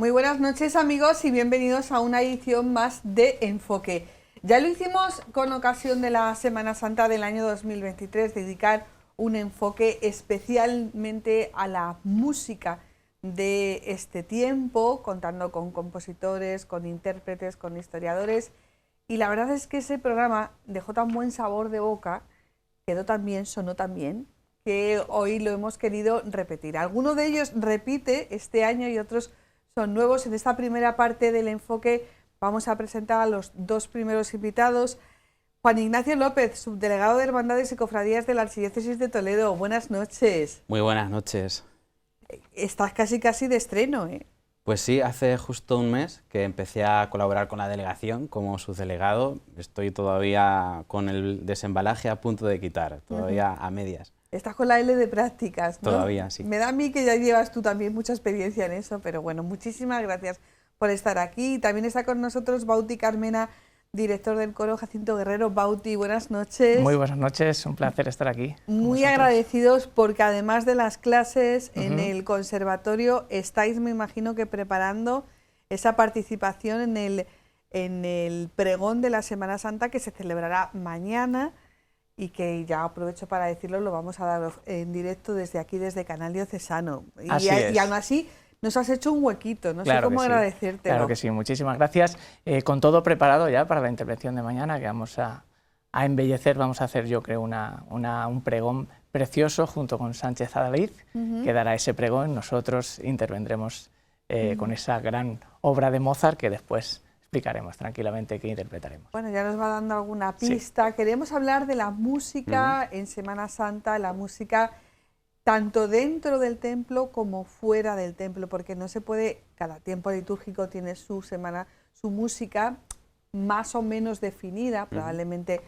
Muy buenas noches, amigos, y bienvenidos a una edición más de Enfoque. Ya lo hicimos con ocasión de la Semana Santa del año 2023, dedicar un enfoque especialmente a la música de este tiempo, contando con compositores, con intérpretes, con historiadores. Y la verdad es que ese programa dejó tan buen sabor de boca, quedó tan bien, sonó tan bien, que hoy lo hemos querido repetir. Alguno de ellos repite este año y otros son nuevos. En esta primera parte del enfoque vamos a presentar a los dos primeros invitados. Juan Ignacio López, subdelegado de Hermandades y Cofradías de la Archidiócesis de Toledo. Buenas noches. Muy buenas noches. Estás casi de estreno, ¿eh? Pues sí, hace justo un mes que empecé a colaborar con la delegación como subdelegado. Estoy todavía con el desembalaje a punto de quitar, todavía a medias. Estás con la L de prácticas, ¿no? Todavía, sí. Me da a mí que ya llevas tú también mucha experiencia en eso, pero bueno, muchísimas gracias por estar aquí. También está con nosotros Bauti Carmena, director del coro Jacinto Guerrero. Bauti, buenas noches. Muy buenas noches, un placer estar aquí. Muy agradecidos porque además de las clases en el conservatorio estáis, me imagino que preparando esa participación en el pregón de la Semana Santa que se celebrará mañana y que ya aprovecho para decirlo, lo vamos a dar en directo desde aquí, desde Canal Diocesano. Y aún así nos has hecho un huequito, no sé cómo agradecértelo. Claro que sí, muchísimas gracias. Con todo preparado ya para la intervención de mañana, que vamos a embellecer, vamos a hacer yo creo un pregón precioso junto con Sánchez David, que dará ese pregón. Nosotros intervendremos con esa gran obra de Mozart que después explicaremos tranquilamente qué interpretaremos. Bueno, ya nos va dando alguna pista. Sí. Queremos hablar de la música en Semana Santa, la música tanto dentro del templo como fuera del templo, porque no se puede, cada tiempo litúrgico tiene su semana, su música más o menos definida. Probablemente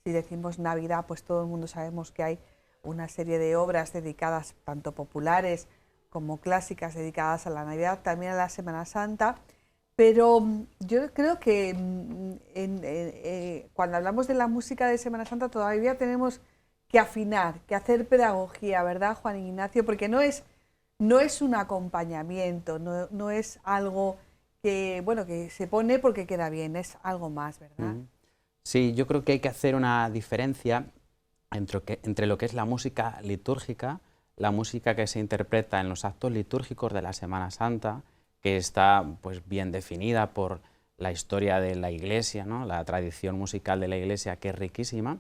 si decimos Navidad, pues todo el mundo sabemos que hay una serie de obras dedicadas, tanto populares como clásicas, dedicadas a la Navidad, también a la Semana Santa. Pero yo creo que cuando hablamos de la música de Semana Santa todavía tenemos que afinar, que hacer pedagogía, ¿verdad, Juan Ignacio? Porque no es un acompañamiento, no es algo que, bueno, que se pone porque queda bien, es algo más, ¿verdad? Sí, yo creo que hay que hacer una diferencia entre lo que es la música litúrgica, la música que se interpreta en los actos litúrgicos de la Semana Santa, que está pues bien definida por la historia de la Iglesia, ¿no? La tradición musical de la Iglesia, que es riquísima.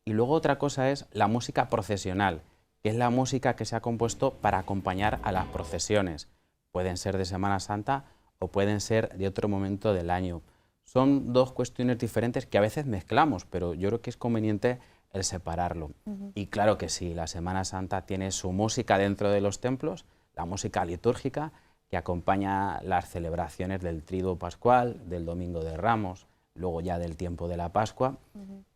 Y luego otra cosa es la música procesional, que es la música que se ha compuesto para acompañar a las procesiones. Pueden ser de Semana Santa o pueden ser de otro momento del año. Son dos cuestiones diferentes que a veces mezclamos, pero yo creo que es conveniente el separarlo. Y claro que sí, la Semana Santa tiene su música dentro de los templos, la música litúrgica, que acompaña las celebraciones del Triduo Pascual, del Domingo de Ramos, luego ya del tiempo de la Pascua.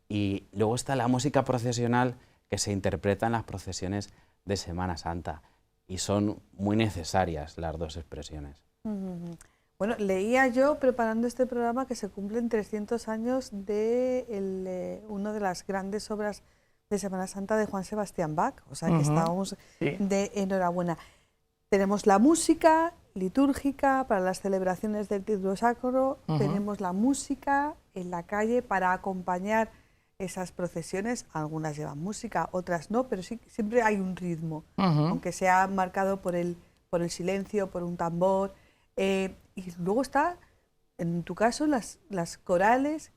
Y luego está la música procesional que se interpreta en las procesiones de Semana Santa. Y son muy necesarias las dos expresiones. Bueno, leía yo, preparando este programa, que se cumplen 300 años de una de las grandes obras de Semana Santa de Juan Sebastián Bach. O sea, que estábamos de enhorabuena. Tenemos la música litúrgica para las celebraciones del Triduo Sacro, tenemos la música en la calle para acompañar esas procesiones. Algunas llevan música, otras no, pero sí, siempre hay un ritmo, aunque sea marcado por el silencio, por un tambor. Y luego está, en tu caso, las corales.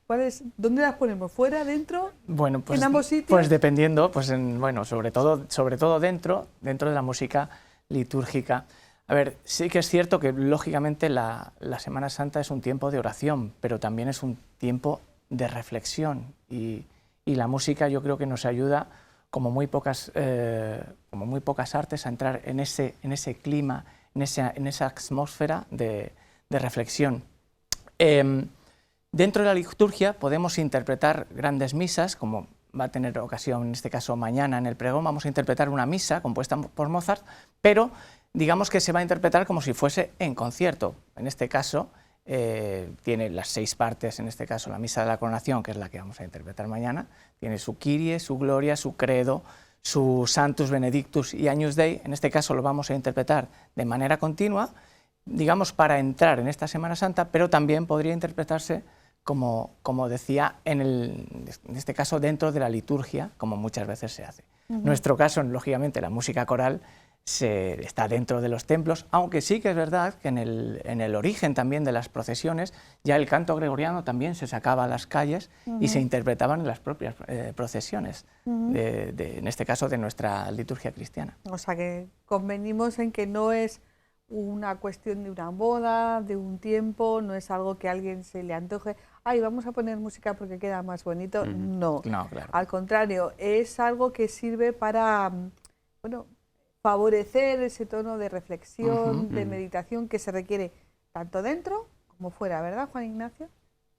¿Dónde las ponemos? ¿Fuera, dentro? Bueno, pues, ¿en ambos sitios? Pues dependiendo, pues bueno, sobre todo dentro de la música litúrgica. A ver, sí que es cierto que lógicamente la Semana Santa es un tiempo de oración, pero también es un tiempo de reflexión y la música yo creo que nos ayuda, como muy pocas artes, a entrar en ese clima, en esa atmósfera de reflexión. Dentro de la liturgia podemos interpretar grandes misas, como va a tener ocasión en este caso mañana en el pregón. Vamos a interpretar una misa compuesta por Mozart, pero digamos que se va a interpretar como si fuese en concierto. En este caso tiene las 6 partes, en este caso la misa de la coronación, que es la que vamos a interpretar mañana, tiene su Kyrie, su Gloria, su Credo, su Sanctus Benedictus y Agnus Dei. En este caso lo vamos a interpretar de manera continua digamos, para entrar en esta Semana Santa, pero también podría interpretarse como decía, en este caso dentro de la liturgia, como muchas veces se hace. En nuestro caso, lógicamente, la música coral está dentro de los templos, aunque sí que es verdad que en el origen también de las procesiones, ya el canto gregoriano también se sacaba a las calles y se interpretaban en las propias procesiones, en este caso de nuestra liturgia cristiana. O sea que convenimos en que no es una cuestión de una boda, de un tiempo, no es algo que a alguien se le antoje, ay, vamos a poner música porque queda más bonito, no. No, claro. Al contrario, es algo que sirve para, bueno, favorecer ese tono de reflexión, de meditación que se requiere tanto dentro como fuera, ¿verdad, Juan Ignacio?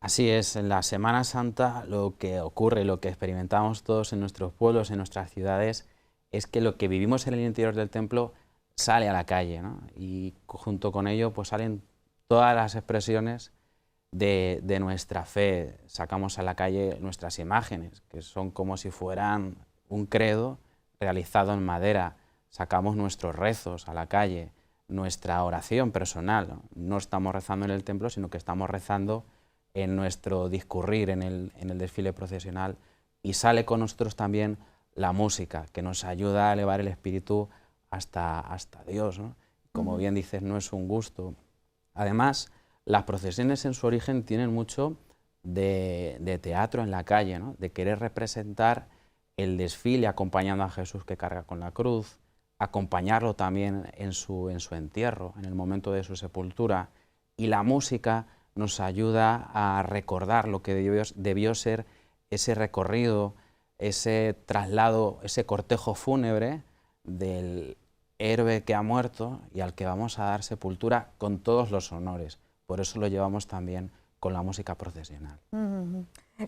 Así es, en la Semana Santa lo que ocurre, lo que experimentamos todos en nuestros pueblos, en nuestras ciudades, es que lo que vivimos en el interior del templo sale a la calle, ¿no? Y junto con ello pues salen todas las expresiones de nuestra fe. Sacamos a la calle nuestras imágenes, que son como si fueran un credo realizado en madera. Sacamos nuestros rezos a la calle, nuestra oración personal, ¿no? No estamos rezando en el templo, sino que estamos rezando en nuestro discurrir, en el desfile procesional, y sale con nosotros también la música, que nos ayuda a elevar el espíritu hasta Dios, ¿no? Como bien dices, no es un gusto. Además, las procesiones en su origen tienen mucho de teatro en la calle, ¿no? De querer representar el desfile acompañando a Jesús que carga con la cruz, acompañarlo también en su entierro, en el momento de su sepultura, y la música nos ayuda a recordar lo que debió ser ese recorrido, ese traslado, ese cortejo fúnebre del héroe que ha muerto y al que vamos a dar sepultura con todos los honores. Por eso lo llevamos también con la música procesional.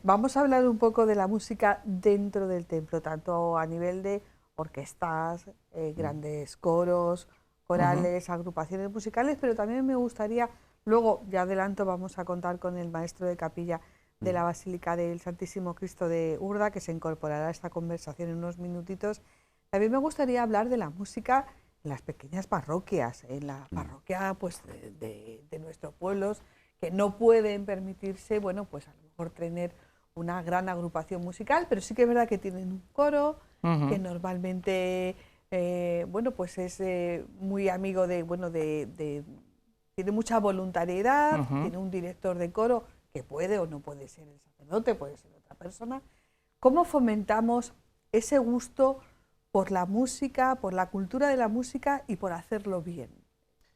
Vamos a hablar un poco de la música dentro del templo, tanto a nivel de orquestas, grandes coros, corales, agrupaciones musicales, pero también me gustaría, luego, ya adelanto, vamos a contar con el maestro de capilla de la Basílica del Santísimo Cristo de Urda, que se incorporará a esta conversación en unos minutitos. También me gustaría hablar de la música en las pequeñas parroquias, en la parroquia pues, de nuestros pueblos, que no pueden permitirse, bueno, pues a lo mejor tener una gran agrupación musical, pero sí que es verdad que tienen un coro, que normalmente, bueno, pues es muy amigo de, bueno, tiene mucha voluntariedad, tiene un director de coro que puede o no puede ser el sacerdote, puede ser otra persona. ¿Cómo fomentamos ese gusto por la música, por la cultura de la música y por hacerlo bien,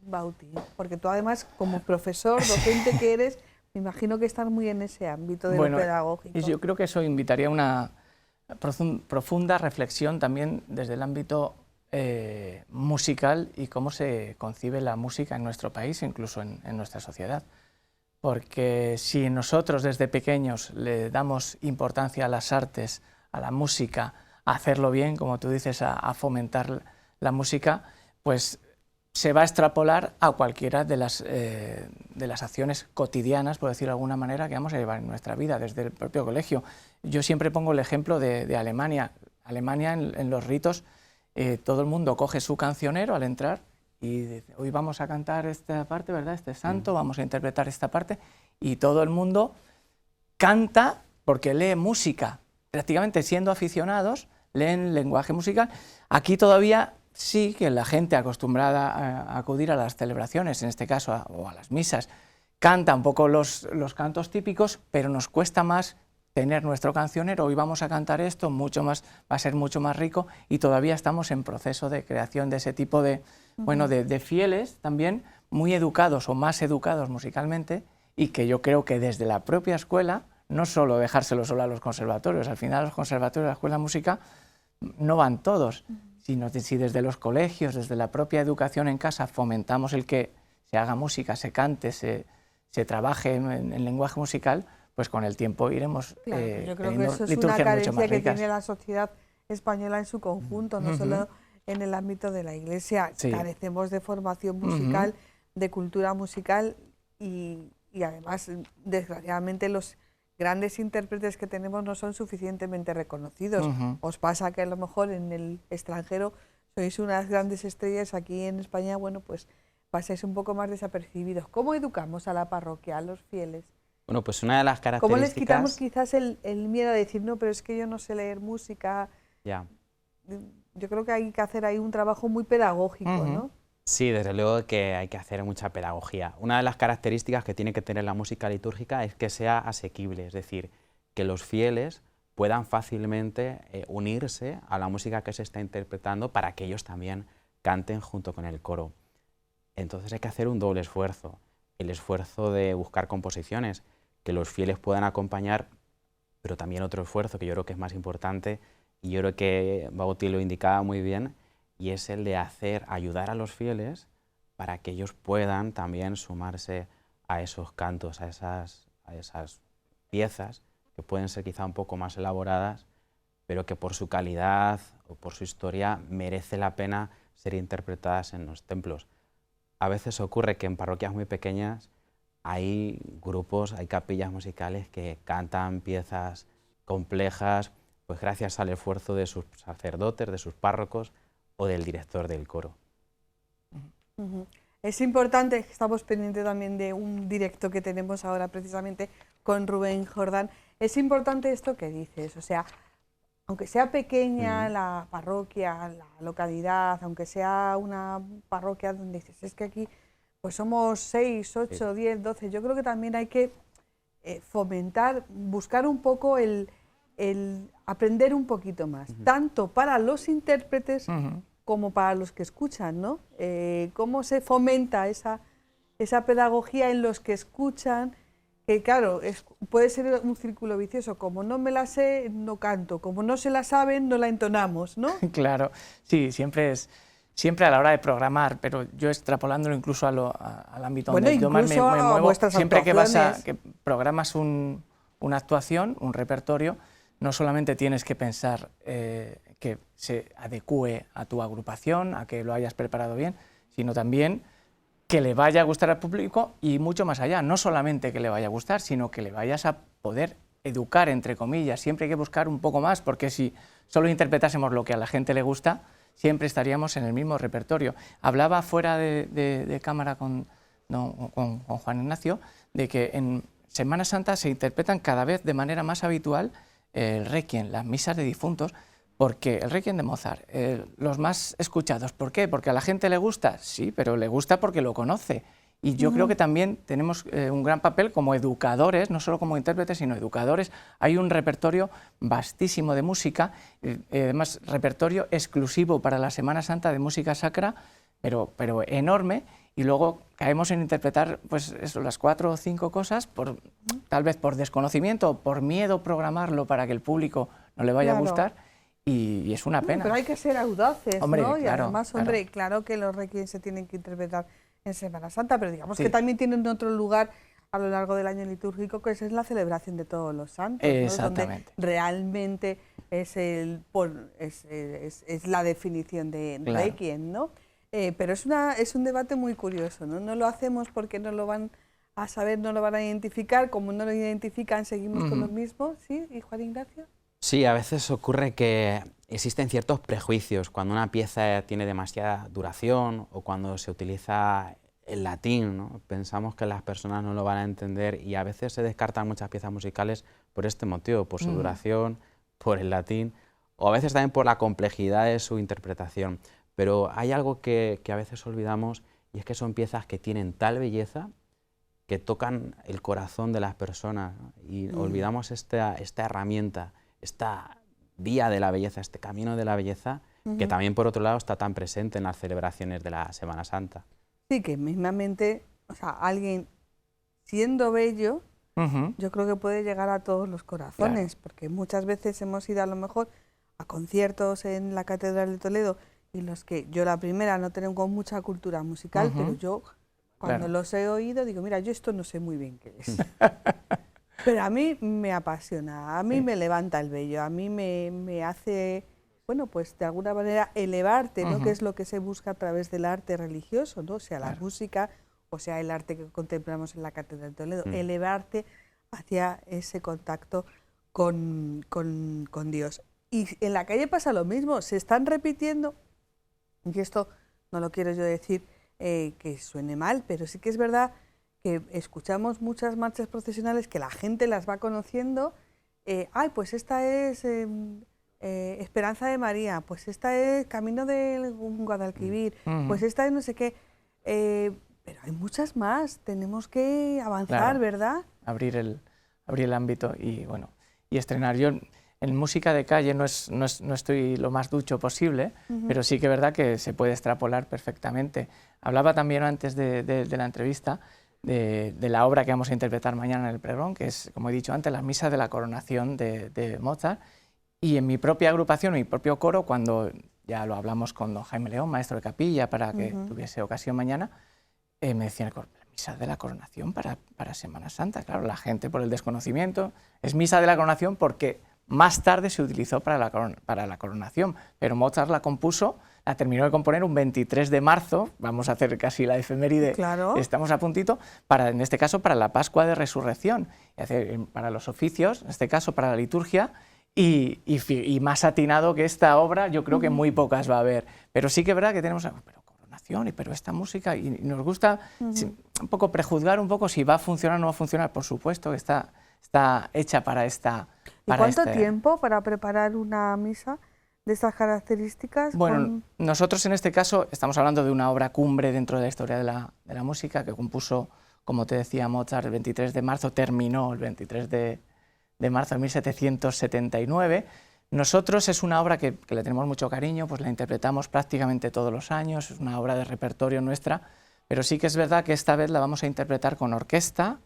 Bauti? Porque tú además, como profesor, docente que eres, me imagino que estás muy en ese ámbito de lo pedagógico. Yo creo que eso invitaría a una profunda reflexión también desde el ámbito musical y cómo se concibe la música en nuestro país, incluso en nuestra sociedad. Porque si nosotros desde pequeños le damos importancia a las artes, a la música, a hacerlo bien, como tú dices, a fomentar la música, pues se va a extrapolar a cualquiera de las acciones cotidianas, por decirlo de alguna manera, que vamos a llevar en nuestra vida, desde el propio colegio. Yo siempre pongo el ejemplo de Alemania. Alemania, en los ritos, todo el mundo coge su cancionero al entrar y dice, hoy vamos a cantar esta parte, ¿verdad? Este santo, vamos a interpretar esta parte, y todo el mundo canta porque lee música. Prácticamente siendo aficionados, leen lenguaje musical. Aquí todavía sí que la gente acostumbrada a acudir a las celebraciones, en este caso, o a las misas, canta un poco los cantos típicos, pero nos cuesta más tener nuestro cancionero. Hoy vamos a cantar esto, mucho más, va a ser mucho más rico, y todavía estamos en proceso de creación de ese tipo de, bueno, de fieles también, muy educados o más educados musicalmente, y que yo creo que desde la propia escuela, no solo dejárselo solo a los conservatorios, al final los conservatorios, la escuela de música, no van todos, sino si desde los colegios, desde la propia educación en casa, fomentamos el que se haga música, se cante, se trabaje en lenguaje musical, pues con el tiempo iremos claro, yo creo que eso es una carencia que tiene la sociedad española en su conjunto, no solo en el ámbito de la Iglesia. Sí. Carecemos de formación musical, de cultura musical y además, desgraciadamente, los grandes intérpretes que tenemos no son suficientemente reconocidos. Os pasa que a lo mejor en el extranjero sois unas grandes estrellas, aquí en España, bueno, pues pasáis un poco más desapercibidos. ¿Cómo educamos a la parroquia, a los fieles? Bueno, pues una de las ¿Cómo les quitamos características... quizás el miedo a decir, no, pero es que yo no sé leer música? Ya. Yo creo que hay que hacer ahí un trabajo muy pedagógico, ¿no? Sí, desde luego que hay que hacer mucha pedagogía. Una de las características que tiene que tener la música litúrgica es que sea asequible, es decir, que los fieles puedan fácilmente unirse a la música que se está interpretando para que ellos también canten junto con el coro. Entonces hay que hacer un doble esfuerzo, el esfuerzo de buscar composiciones que los fieles puedan acompañar, pero también otro esfuerzo que yo creo que es más importante, y yo creo que Bauti lo indicaba muy bien, y es el de ayudar a los fieles para que ellos puedan también sumarse a esos cantos, a esas piezas que pueden ser quizá un poco más elaboradas, pero que por su calidad o por su historia merece la pena ser interpretadas en los templos. A veces ocurre que en parroquias muy pequeñas hay grupos, hay capillas musicales que cantan piezas complejas, pues gracias al esfuerzo de sus sacerdotes, de sus párrocos o del director del coro. Es importante, estamos pendientes también de un directo que tenemos ahora precisamente con Rubén Jordán. Es importante esto que dices, o sea, aunque sea pequeña la parroquia, la localidad, aunque sea una parroquia donde dices, es que aquí pues somos 6, 8, 10, 12, yo creo que también hay que fomentar, buscar un poco el aprender un poquito más, tanto para los intérpretes como para los que escuchan, ¿no? Cómo se fomenta esa pedagogía en los que escuchan, que claro, puede ser un círculo vicioso, como no me la sé, no canto, como no se la saben, no la entonamos, ¿no? Claro, sí, siempre a la hora de programar, pero yo extrapolándolo incluso al ámbito donde yo más me muevo, siempre que programas una actuación, un repertorio, no solamente tienes que pensar que se adecúe a tu agrupación, a que lo hayas preparado bien, sino también que le vaya a gustar al público y mucho más allá, no solamente que le vaya a gustar, sino que le vayas a poder educar, entre comillas. Siempre hay que buscar un poco más, porque si solo interpretásemos lo que a la gente le gusta, siempre estaríamos en el mismo repertorio. Hablaba fuera de cámara con Juan Ignacio de que en Semana Santa se interpretan cada vez de manera más habitual el Requiem, las misas de difuntos, porque el Requiem de Mozart, los más escuchados, ¿por qué? ¿Porque a la gente le gusta? Sí, pero le gusta porque lo conoce. Y yo creo que también tenemos un gran papel como educadores, no solo como intérpretes, sino educadores. Hay un repertorio vastísimo de música, además repertorio exclusivo para la Semana Santa de música sacra, pero enorme, y luego caemos en interpretar pues eso, las 4 o 5 cosas, tal vez por desconocimiento o por miedo a programarlo para que el público no le vaya a gustar. Y es una pena. Pero hay que ser audaces, hombre, ¿no? Y claro, además, hombre, claro que los requiem se tienen que interpretar en Semana Santa, pero digamos que también tienen otro lugar a lo largo del año litúrgico, que es la celebración de todos los santos, ¿no? Exactamente. Donde realmente es la definición de requiem, ¿no? Pero es un debate muy curioso, ¿no? No lo hacemos porque no lo van a saber, no lo van a identificar, como no lo identifican, seguimos con lo mismo, ¿sí? ¿Y Juan Ignacio? Sí, a veces ocurre que existen ciertos prejuicios cuando una pieza tiene demasiada duración o cuando se utiliza el latín, ¿no? Pensamos que las personas no lo van a entender y a veces se descartan muchas piezas musicales por este motivo, por su duración, por el latín o a veces también por la complejidad de su interpretación. Pero hay algo que a veces olvidamos y es que son piezas que tienen tal belleza que tocan el corazón de las personas, ¿no? Y olvidamos esta herramienta, esta vía de la belleza, este camino de la belleza, que también por otro lado está tan presente en las celebraciones de la Semana Santa. Sí, que mismamente, o sea, alguien siendo bello, yo creo que puede llegar a todos los corazones, porque muchas veces hemos ido a lo mejor a conciertos en la Catedral de Toledo, y los que yo la primera no tengo mucha cultura musical, pero yo cuando los he oído digo, mira, yo esto no sé muy bien qué es. Pero a mí me apasiona, a mí me levanta el vello, a mí me hace, bueno, pues de alguna manera elevarte, ¿no? Que es lo que se busca a través del arte religioso, ¿no? Sea la música o sea el arte que contemplamos en la Catedral de Toledo, elevarte hacia ese contacto con Dios. Y en la calle pasa lo mismo, se están repitiendo, y esto no lo quiero yo decir que suene mal, pero sí que es verdad que escuchamos muchas marchas procesionales que la gente las va conociendo. Ay, pues esta es Esperanza de María, pues esta es Camino del Guadalquivir, pues esta es no sé qué. Pero hay muchas más, tenemos que avanzar, claro, ¿verdad? Abrir el ámbito y, bueno, y estrenar. Yo en música de calle no estoy lo más ducho posible, pero sí que es verdad que se puede extrapolar perfectamente. Hablaba también antes de la entrevista de la obra que vamos a interpretar mañana en el pregón, que es, como he dicho antes, la Misa de la Coronación de Mozart. Y en mi propia agrupación, mi propio coro, cuando ya lo hablamos con don Jaime León, maestro de capilla, para que tuviese ocasión mañana, me decían, la Misa de la Coronación para Semana Santa. Claro, la gente por el desconocimiento, es Misa de la Coronación porque más tarde se utilizó para la coronación, pero Mozart la compuso, la terminó de componer un 23 de marzo, vamos a hacer casi la efeméride, claro. Estamos a puntito, en este caso para la Pascua de Resurrección, es decir, para los oficios, en este caso para la liturgia, y más atinado que esta obra, yo creo que muy pocas va a haber, pero sí que es verdad que tenemos... pero esta música, y nos gusta un poco prejuzgar un poco si va a funcionar o no va a funcionar, por supuesto que está hecha para esta... ¿Y cuánto tiempo para preparar una misa de estas características? Bueno, nosotros en este caso estamos hablando de una obra cumbre dentro de la historia de la música, que compuso, como te decía, Mozart el 23 de marzo, terminó el 23 de marzo de 1779, Nosotros es una obra que le tenemos mucho cariño, pues la interpretamos prácticamente todos los años, es una obra de repertorio nuestra, pero sí que es verdad que esta vez la vamos a interpretar con orquesta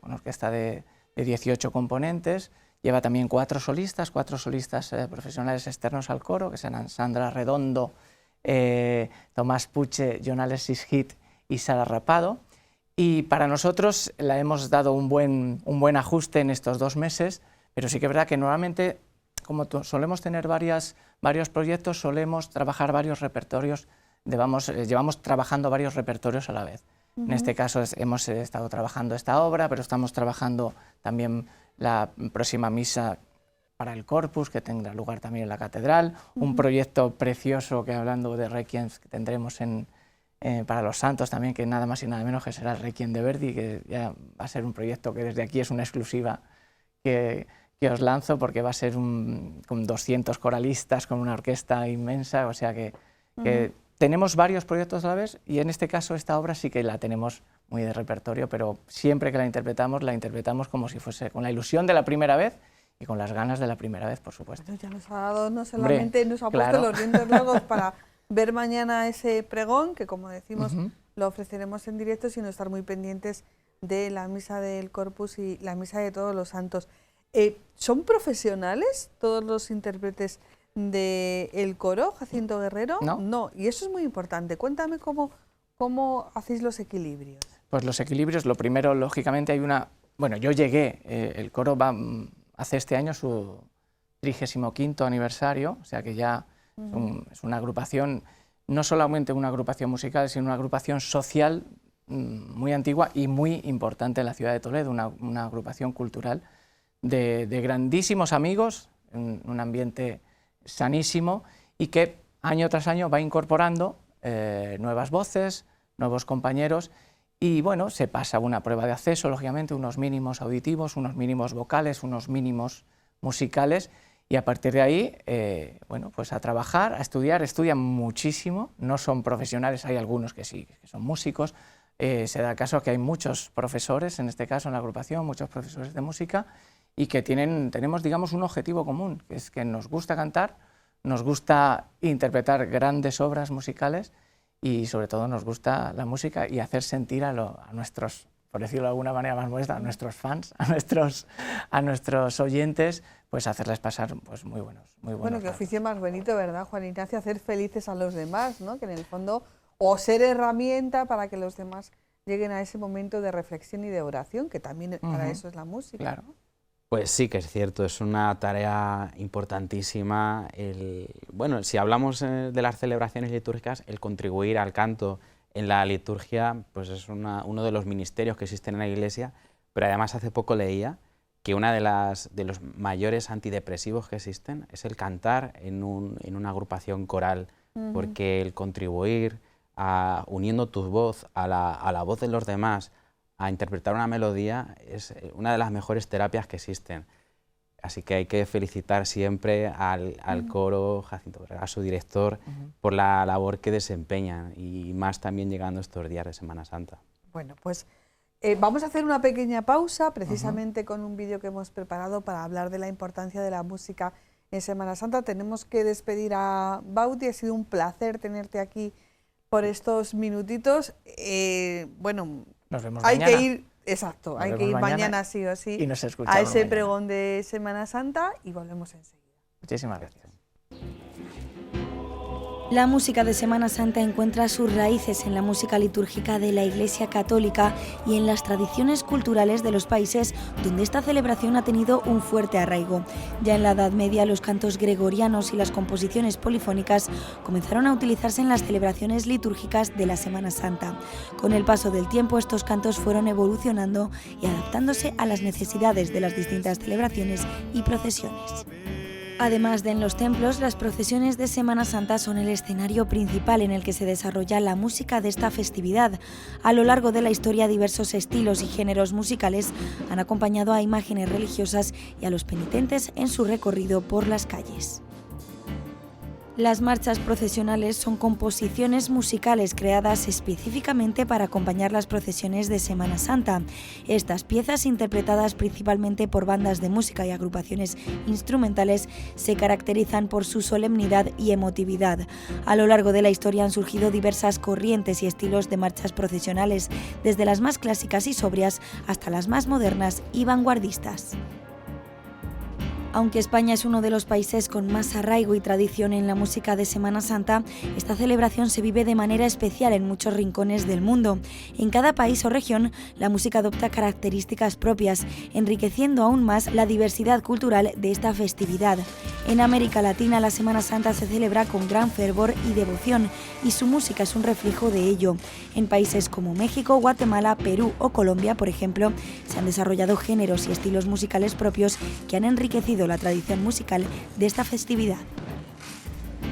de 18 componentes, lleva también cuatro solistas profesionales externos al coro, que serán Sandra Redondo, Tomás Puche, John Alexis Heath y Sara Rapado, y para nosotros la hemos dado un buen ajuste en estos 2 meses, pero sí que es verdad que normalmente, como solemos tener varios proyectos, solemos trabajar varios repertorios, llevamos trabajando varios repertorios a la vez. En este caso hemos estado trabajando esta obra, pero estamos trabajando también la próxima misa para el Corpus, que tendrá lugar también en la Catedral, un proyecto precioso que, hablando de Requiem, que tendremos para los santos también, que nada más y nada menos que será el Requiem de Verdi, que ya va a ser un proyecto que desde aquí es una exclusiva que os lanzo, porque va a ser con 200 coralistas, con una orquesta inmensa, o sea que tenemos varios proyectos a la vez, y en este caso esta obra sí que la tenemos muy de repertorio, pero siempre que la interpretamos como si fuese con la ilusión de la primera vez y con las ganas de la primera vez, por supuesto. Bueno, ya nos ha dado, no solamente nos ha puesto los dientes largos para ver mañana ese pregón, que como decimos lo ofreceremos en directo, sino estar muy pendientes de la misa del Corpus y la misa de todos los santos. ¿Son profesionales todos los intérpretes del coro, Jacinto Guerrero? No, y eso es muy importante. Cuéntame cómo hacéis los equilibrios. Pues los equilibrios, lo primero, lógicamente hay una... Bueno, yo llegué, el coro hace este año su 35º aniversario, o sea que ya es una agrupación, no solamente una agrupación musical, sino una agrupación social muy antigua y muy importante en la ciudad de Toledo, una agrupación cultural de grandísimos amigos, en un ambiente sanísimo, y que año tras año va incorporando nuevas voces, nuevos compañeros, y bueno, se pasa una prueba de acceso, lógicamente, unos mínimos auditivos, unos mínimos vocales, unos mínimos musicales, y a partir de ahí, bueno, pues a trabajar, a estudiar, estudian muchísimo, no son profesionales, hay algunos que sí, que son músicos, se da el caso que hay muchos profesores, en este caso en la agrupación, muchos profesores de música, y que tenemos, digamos, un objetivo común, que es que nos gusta cantar, nos gusta interpretar grandes obras musicales y sobre todo nos gusta la música y hacer sentir a nuestros, por decirlo de alguna manera más modesta, a nuestros fans, a nuestros oyentes, pues hacerles pasar pues muy buenos Bueno, qué oficio más bonito, ¿verdad, Juan Ignacio? Hacer felices a los demás, ¿no? Que en el fondo, o ser herramienta para que los demás lleguen a ese momento de reflexión y de oración, que también para eso es la música. Claro. ¿No? Pues sí que es cierto, es una tarea importantísima. Bueno, si hablamos de las celebraciones litúrgicas, el contribuir al canto en la liturgia pues es uno de los ministerios que existen en la Iglesia, pero además hace poco leía que una de los mayores antidepresivos que existen es el cantar en una agrupación coral, porque el contribuir uniendo tu voz a la voz de los demás, a interpretar una melodía, es una de las mejores terapias que existen. Así que hay que felicitar siempre al coro, Jacinto Vergara, a su director, por la labor que desempeñan, y más también llegando estos días de Semana Santa. Bueno, pues vamos a hacer una pequeña pausa, precisamente con un vídeo que hemos preparado para hablar de la importancia de la música en Semana Santa. Tenemos que despedir a Bauti, ha sido un placer tenerte aquí por estos minutitos. Bueno, nos vemos hay mañana. que ir, exacto, hay que ir mañana sí o sí y nos a escuchamos ese mañana. pregón de Semana Santa y volvemos enseguida. Muchísimas gracias. La música de Semana Santa encuentra sus raíces en la música litúrgica de la Iglesia Católica y en las tradiciones culturales de los países donde esta celebración ha tenido un fuerte arraigo. Ya en la Edad Media, los cantos gregorianos y las composiciones polifónicas comenzaron a utilizarse en las celebraciones litúrgicas de la Semana Santa. Con el paso del tiempo, estos cantos fueron evolucionando y adaptándose a las necesidades de las distintas celebraciones y procesiones. Además de en los templos, las procesiones de Semana Santa son el escenario principal en el que se desarrolla la música de esta festividad. A lo largo de la historia, diversos estilos y géneros musicales han acompañado a imágenes religiosas y a los penitentes en su recorrido por las calles. Las marchas procesionales son composiciones musicales creadas específicamente para acompañar las procesiones de Semana Santa. Estas piezas, interpretadas principalmente por bandas de música y agrupaciones instrumentales, se caracterizan por su solemnidad y emotividad. A lo largo de la historia han surgido diversas corrientes y estilos de marchas procesionales, desde las más clásicas y sobrias hasta las más modernas y vanguardistas. Aunque España es uno de los países con más arraigo y tradición en la música de Semana Santa, esta celebración se vive de manera especial en muchos rincones del mundo. En cada país o región, la música adopta características propias, enriqueciendo aún más la diversidad cultural de esta festividad. En América Latina, la Semana Santa se celebra con gran fervor y devoción, y su música es un reflejo de ello. En países como México, Guatemala, Perú o Colombia, por ejemplo, se han desarrollado géneros y estilos musicales propios que han enriquecido la tradición musical de esta festividad.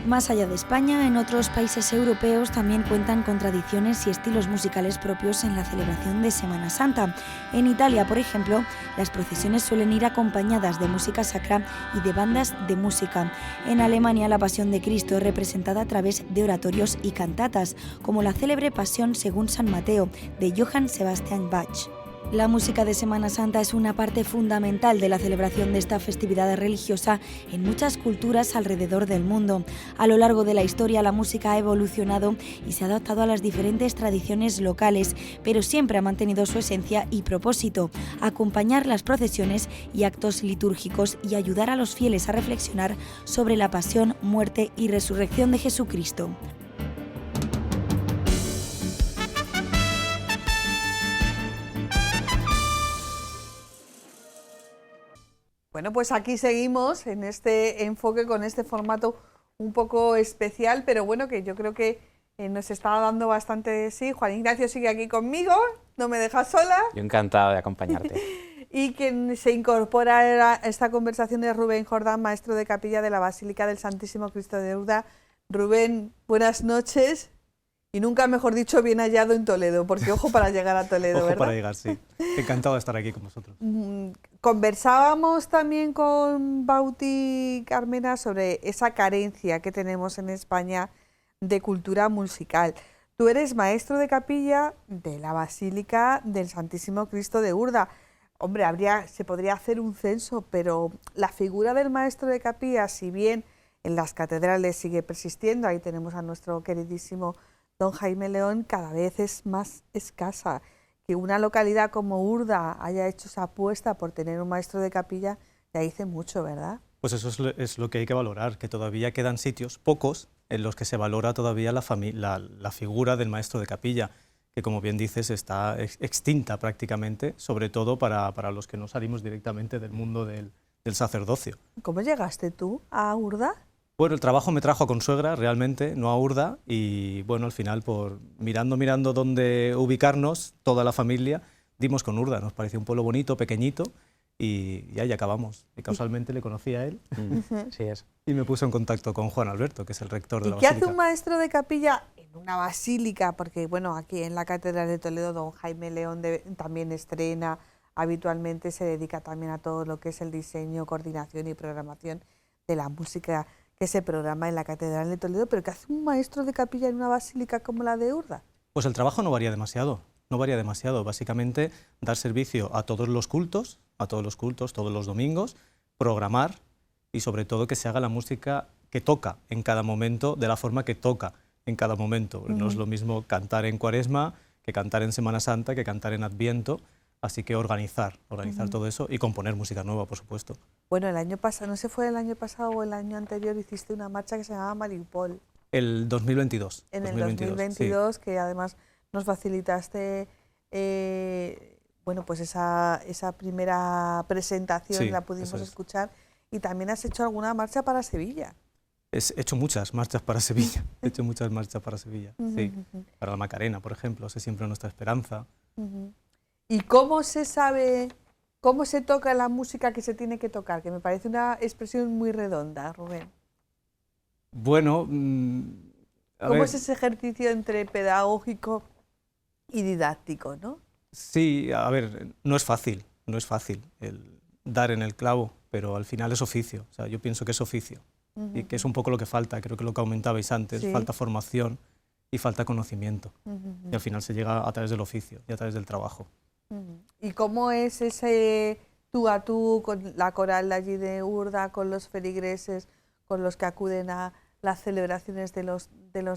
Más allá de España, en otros países europeos también cuentan con tradiciones y estilos musicales propios en la celebración de Semana Santa. En Italia, por ejemplo, las procesiones suelen ir acompañadas de música sacra y de bandas de música. En Alemania, la Pasión de Cristo es representada a través de oratorios y cantatas, como la célebre Pasión según San Mateo, de Johann Sebastian Bach. La música de Semana Santa es una parte fundamental de la celebración de esta festividad religiosa en muchas culturas alrededor del mundo. A lo largo de la historia, la música ha evolucionado y se ha adaptado a las diferentes tradiciones locales, pero siempre ha mantenido su esencia y propósito: acompañar las procesiones y actos litúrgicos y ayudar a los fieles a reflexionar sobre la pasión, muerte y resurrección de Jesucristo. Bueno, pues aquí seguimos en este enfoque con este formato un poco especial, pero bueno, que yo creo que nos está dando bastante de sí. Juan Ignacio sigue aquí conmigo, no me deja sola. Yo encantado de acompañarte. Y quien se incorpora a esta conversación es Rubén Jordán, maestro de capilla de la Basílica del Santísimo Cristo de Urda. Rubén, buenas noches. Y nunca mejor dicho, bien hallado en Toledo, porque ojo para llegar a Toledo, ojo ¿verdad? Para llegar, sí. Encantado de estar aquí con vosotros. Conversábamos también con Bauti Carmena sobre esa carencia que tenemos en España de cultura musical. Tú eres maestro de capilla de la Basílica del Santísimo Cristo de Urda. Hombre, se podría hacer un censo, pero la figura del maestro de capilla, si bien en las catedrales sigue persistiendo, ahí tenemos a nuestro queridísimo don Jaime León, cada vez es más escasa. Que una localidad como Urda haya hecho esa apuesta por tener un maestro de capilla, ya dice mucho, ¿verdad? Pues eso es lo que hay que valorar, que todavía quedan sitios, pocos, en los que se valora todavía la figura del maestro de capilla, que como bien dices está extinta prácticamente, sobre todo para los que no salimos directamente del mundo del sacerdocio. ¿Cómo llegaste tú a Urda? Bueno, el trabajo me trajo a Consuegra, realmente, no a Urda, y bueno, al final, por mirando dónde ubicarnos, toda la familia, dimos con Urda. Nos pareció un pueblo bonito, pequeñito, y ahí acabamos. Y casualmente le conocí a él, Sí es. y me puso en contacto con Juan Alberto, que es el rector de la ¿Y qué Basílica. hace un maestro de capilla en una basílica, porque bueno, aquí en la Catedral de Toledo don Jaime León también estrena, habitualmente se dedica también a todo lo que es el diseño, coordinación y programación de la música que se programa en la Catedral de Toledo, pero ¿qué hace un maestro de capilla en una basílica como la de Urda? Pues el trabajo no varía demasiado, básicamente dar servicio a todos los cultos, todos los domingos, programar y sobre todo que se haga la música que toca en cada momento de la forma que toca en cada momento. No es lo mismo cantar en Cuaresma que cantar en Semana Santa, que cantar en Adviento, así que organizar todo eso y componer música nueva, por supuesto. Bueno, el año pasado, no sé, fue el año pasado o el año anterior, hiciste una marcha que se llamaba Mariupol. El 2022. En el 2022, sí. Que además nos facilitaste bueno, pues esa primera presentación, sí, la pudimos escuchar, y también has hecho alguna marcha para Sevilla. He hecho muchas marchas para Sevilla, sí. Para la Macarena, por ejemplo, Sé siempre nuestra esperanza. ¿Y cómo se sabe, cómo se toca la música que se tiene que tocar? Que me parece una expresión muy redonda, Rubén. Bueno, ¿cómo es ese ejercicio entre pedagógico y didáctico, no? Sí, a ver, no es fácil el dar en el clavo, pero al final es oficio, o sea, yo pienso que es oficio y que es un poco lo que falta, creo que lo que comentabais antes, sí. Falta formación y falta conocimiento, y al final se llega a través del oficio y a través del trabajo. ¿Y cómo es ese tú a tú con la coral de allí de Urda, con los feligreses, con los que acuden a las celebraciones de los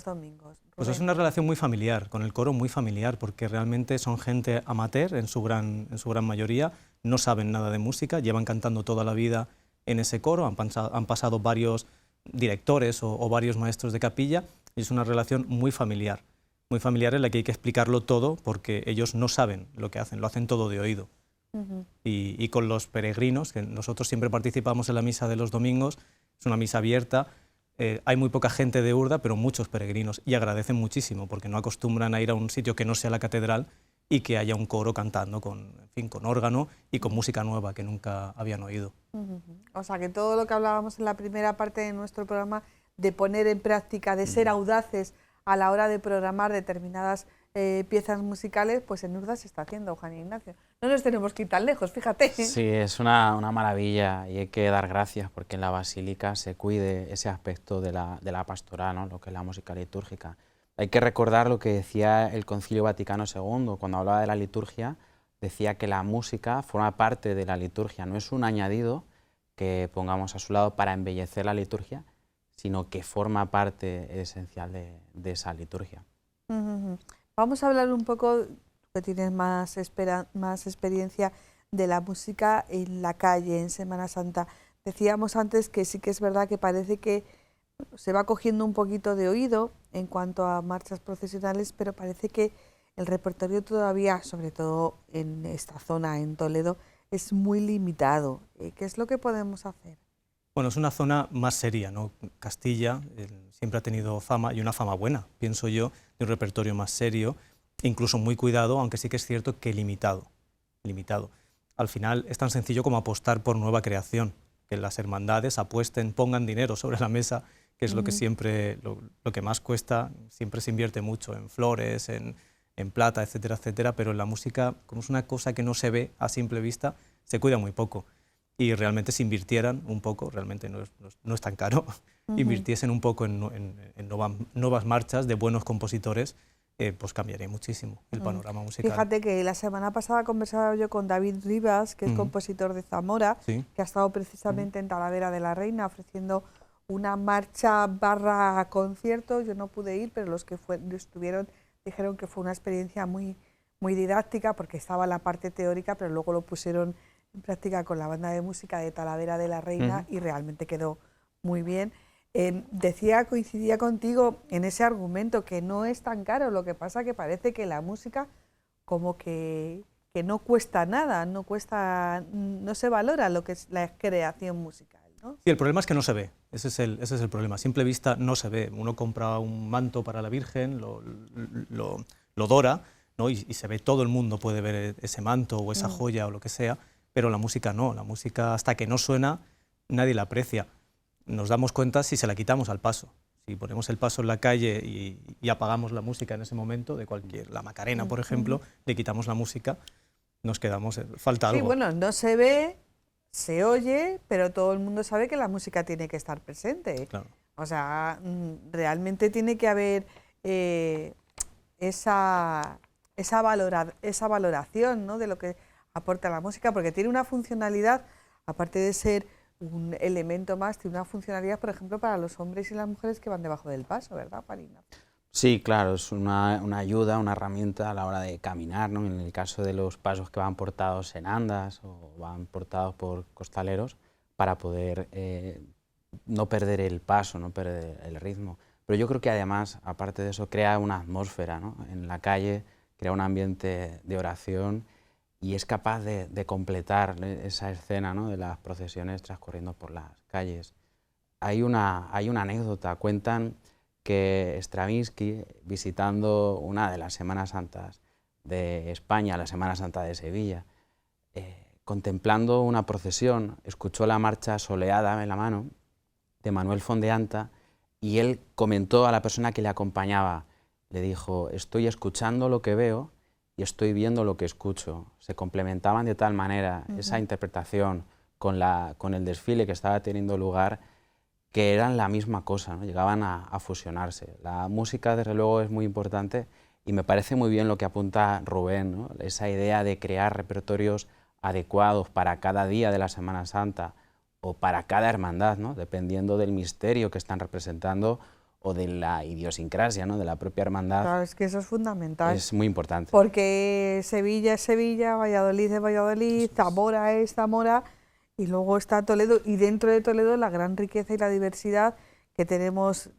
domingos? Rubén. Pues es una relación muy familiar, con el coro muy familiar, porque realmente son gente amateur en su gran mayoría, no saben nada de música, llevan cantando toda la vida en ese coro, han pasado varios directores o varios maestros de capilla, y es una relación muy familiar en la que hay que explicarlo todo, porque ellos no saben lo que hacen, lo hacen todo de oído. Y con los peregrinos, que nosotros siempre participamos en la misa de los domingos, es una misa abierta, hay muy poca gente de Urda, pero muchos peregrinos, y agradecen muchísimo, porque no acostumbran a ir a un sitio que no sea la catedral y que haya un coro cantando con órgano y con música nueva que nunca habían oído. O sea, que todo lo que hablábamos en la primera parte de nuestro programa, de poner en práctica, de ser audaces a la hora de programar determinadas piezas musicales, pues en Urda se está haciendo, Juan Ignacio. No nos tenemos que ir tan lejos, fíjate. Sí, es una maravilla y hay que dar gracias porque en la Basílica se cuide ese aspecto de la pastoral, ¿no? Lo que es la música litúrgica. Hay que recordar lo que decía el Concilio Vaticano II, cuando hablaba de la liturgia, decía que la música forma parte de la liturgia, no es un añadido que pongamos a su lado para embellecer la liturgia, sino que forma parte esencial de esa liturgia. Vamos a hablar un poco, que tienes más experiencia, de la música en la calle, en Semana Santa. Decíamos antes que sí que es verdad que parece que se va cogiendo un poquito de oído en cuanto a marchas procesionales, pero parece que el repertorio todavía, sobre todo en esta zona, en Toledo, es muy limitado. ¿Qué es lo que podemos hacer? Bueno, es una zona más seria, ¿no? Castilla siempre ha tenido fama, y una fama buena, pienso yo, de un repertorio más serio, incluso muy cuidado, aunque sí que es cierto que limitado. Al final es tan sencillo como apostar por nueva creación, que las hermandades apuesten, pongan dinero sobre la mesa, que es lo que siempre, lo que más cuesta, siempre se invierte mucho en flores, en plata, etcétera, etcétera, pero en la música, como es una cosa que no se ve a simple vista, se cuida muy poco. Y realmente si invirtieran un poco, realmente no es tan caro, invirtiesen un poco en nuevas marchas de buenos compositores, pues cambiaría muchísimo el panorama musical. Fíjate que la semana pasada conversaba yo con David Rivas, que es compositor de Zamora, ¿sí? Que ha estado precisamente en Talavera de la Reina ofreciendo una marcha / concierto. Yo no pude ir, pero los que estuvieron dijeron que fue una experiencia muy, muy didáctica, porque estaba la parte teórica, pero luego lo pusieron en práctica con la banda de música de Talavera de la Reina y realmente quedó muy bien. Coincidía contigo en ese argumento, que no es tan caro, lo que pasa que parece que la música como que no cuesta nada, no se valora lo que es la creación musical, ¿no? Sí, el problema es que no se ve, ese es el problema, a simple vista no se ve. Uno compra un manto para la Virgen, lo dora, ¿no? y se ve, todo el mundo puede ver ese manto o esa joya o lo que sea, pero la música no, la música hasta que no suena nadie la aprecia. Nos damos cuenta si se la quitamos al paso. Si ponemos el paso en la calle y apagamos la música en ese momento, la Macarena, por ejemplo, le quitamos la música, nos quedamos, falta algo. Sí, bueno, no se ve, se oye, pero todo el mundo sabe que la música tiene que estar presente. Claro. O sea, realmente tiene que haber esa valoración, ¿no?, de lo que aporta la música, porque tiene una funcionalidad, aparte de ser un elemento más, tiene una funcionalidad, por ejemplo, para los hombres y las mujeres que van debajo del paso, ¿verdad, Marina? Sí, claro, es una ayuda, una herramienta a la hora de caminar, ¿no? En el caso de los pasos que van portados en andas o van portados por costaleros, para poder no perder el paso, no perder el ritmo. Pero yo creo que además, aparte de eso, crea una atmósfera, ¿no?, en la calle, crea un ambiente de oración y es capaz de completar esa escena, ¿no?, de las procesiones transcurriendo por las calles. Hay una anécdota, cuentan que Stravinsky, visitando una de las Semanas Santas de España, la Semana Santa de Sevilla, contemplando una procesión, escuchó la marcha Soleada en la mano de Manuel Fondeanta y él comentó a la persona que le acompañaba, le dijo: estoy escuchando lo que veo y estoy viendo lo que escucho. Se complementaban de tal manera esa interpretación con el desfile que estaba teniendo lugar, que eran la misma cosa, ¿no? Llegaban a fusionarse. La música, desde luego, es muy importante y me parece muy bien lo que apunta Rubén, ¿no?, esa idea de crear repertorios adecuados para cada día de la Semana Santa o para cada hermandad, ¿no?, dependiendo del misterio que están representando o de la idiosincrasia, ¿no?, de la propia hermandad. Claro, es que eso es fundamental. Es muy importante. Porque Sevilla es Sevilla, Valladolid es Valladolid, Zamora es Zamora, y luego está Toledo, y dentro de Toledo la gran riqueza y la diversidad que tenemos,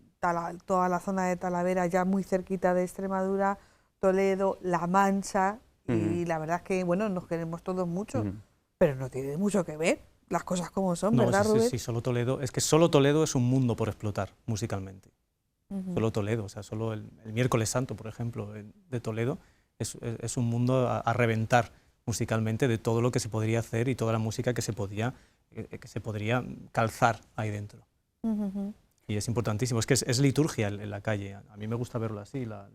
toda la zona de Talavera, ya muy cerquita de Extremadura, Toledo, La Mancha, y la verdad es que, bueno, nos queremos todos mucho, pero no tiene mucho que ver las cosas como son, ¿verdad, Rubén? Sí, solo Toledo, es que solo Toledo es un mundo por explotar musicalmente. Solo Toledo, o sea, solo el Miércoles Santo, por ejemplo, de Toledo, es un mundo a reventar musicalmente de todo lo que se podría hacer y toda la música que se podría calzar ahí dentro. Y es importantísimo, es que es liturgia en la calle. A mí me gusta verlo así, la